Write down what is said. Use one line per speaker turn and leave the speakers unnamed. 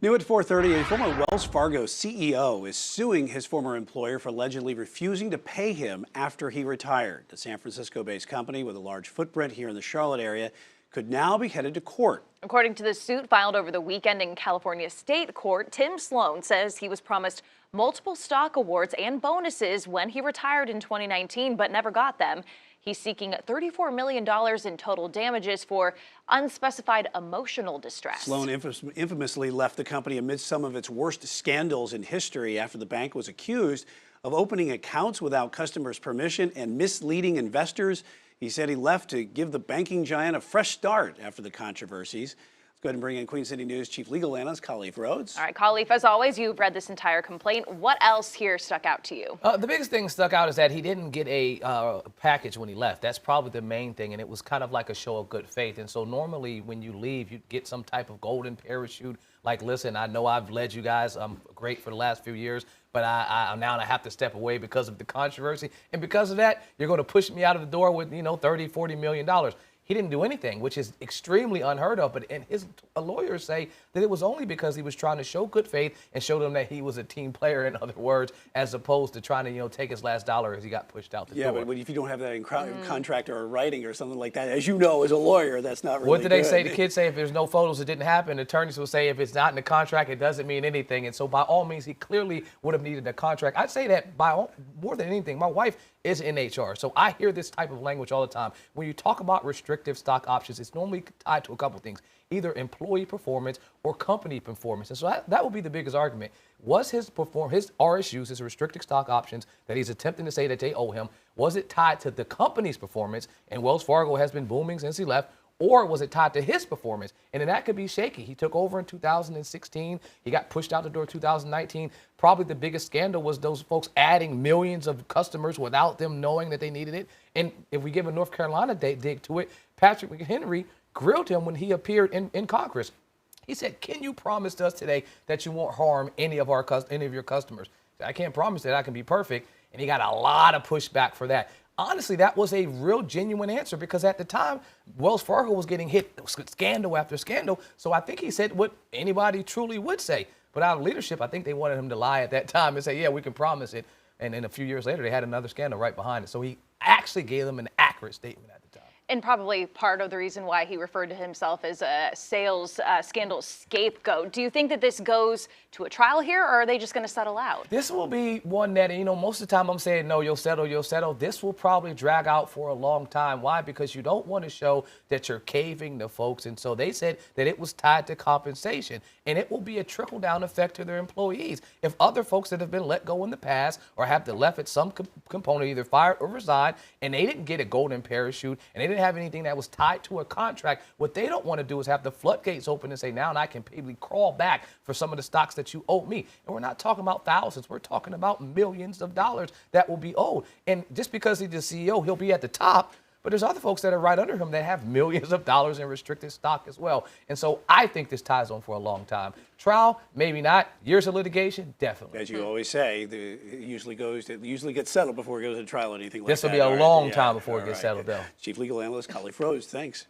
New at 4:30, a former Wells Fargo CEO is suing his former employer for allegedly refusing to pay him after he retired. The San Francisco-based company with a large footprint here in the Charlotte area could now be headed to court.
According to the suit filed over the weekend in California State Court, Tim Sloan says he was promised multiple stock awards and bonuses when he retired in 2019, but never got them. He's seeking $34 million in total damages for unspecified emotional distress.
Sloan infamously left the company amidst some of its worst scandals in history after the bank was accused of opening accounts without customers' permission and misleading investors. He said he left to give the banking giant a fresh start after the controversies. Let's go ahead and bring in Queen City News Chief Legal Analyst Khalif Rhodes.
All right, Khalif, as always, you've read this entire complaint. What else here stuck out to you?
The biggest thing stuck out is that he didn't get a package when he left. That's probably the main thing, and it was kind of like a show of good faith. And so normally when you leave, you get some type of golden parachute. Like, listen, I know I've led you guys great for the last few years, but I now have to step away because of the controversy. And because of that, you're going to push me out of the door with, $30-40 million. He didn't do anything, which is extremely unheard of. But his lawyers say that it was only because he was trying to show good faith and show them that he was a team player, in other words, as opposed to trying to, take his last dollar as he got pushed out the door.
Yeah, but if you don't have that in contract or writing or something like that, as you know, as a lawyer, that's not really
What did they
good.
say? The kids say if there's no photos, it didn't happen. Attorneys will say if it's not in the contract, it doesn't mean anything. And so by all means, he clearly would have needed a contract. I'd say that more than anything, my wife is in HR. So I hear this type of language all the time. When you talk about restrictive stock options, it's normally tied to a couple things, either employee performance or company performance. And so that would be the biggest argument. Was his RSUs, his restricted stock options that he's attempting to say that they owe him, was it tied to the company's performance? And Wells Fargo has been booming since he left. Or was it tied to his performance? And then that could be shaky. He took over in 2016. He got pushed out the door in 2019. Probably the biggest scandal was those folks adding millions of customers without them knowing that they needed it. And if we give a North Carolina dig to it, Patrick McHenry grilled him when he appeared in Congress. He said, "Can you promise us today that you won't harm any of your customers?" I can't promise that I can be perfect. And he got a lot of pushback for that. Honestly, that was a real genuine answer because at the time, Wells Fargo was getting hit scandal after scandal. So I think he said what anybody truly would say. But out of leadership, I think they wanted him to lie at that time and say, yeah, we can promise it. And then a few years later, they had another scandal right behind it. So he actually gave them an accurate statement at the time.
And probably part of the reason why he referred to himself as a sales scandal scapegoat. Do you think that this goes to a trial here, or are they just going to settle out?
This will be one that, most of the time I'm saying, no, you'll settle. This will probably drag out for a long time. Why? Because you don't want to show that you're caving to folks. And so they said that it was tied to compensation. And it will be a trickle-down effect to their employees. If other folks that have been let go in the past or have been left at some component, either fired or resigned, and they didn't get a golden parachute, and they didn't have anything that was tied to a contract, what they don't want to do is have the floodgates open and say, now I can pay crawl back for some of the stocks that you owe me. And we're not talking about thousands. We're talking about millions of dollars that will be owed. And just because he's the CEO, he'll be at the top. But there's other folks that are right under him that have millions of dollars in restricted stock as well. And so I think this ties on for a long time. Trial, maybe not. Years of litigation, definitely.
As you always say, it usually gets settled before it goes to trial or anything like that.
This will be a long time before it gets settled, though.
Chief Legal Analyst Khalif Rhodes, thanks.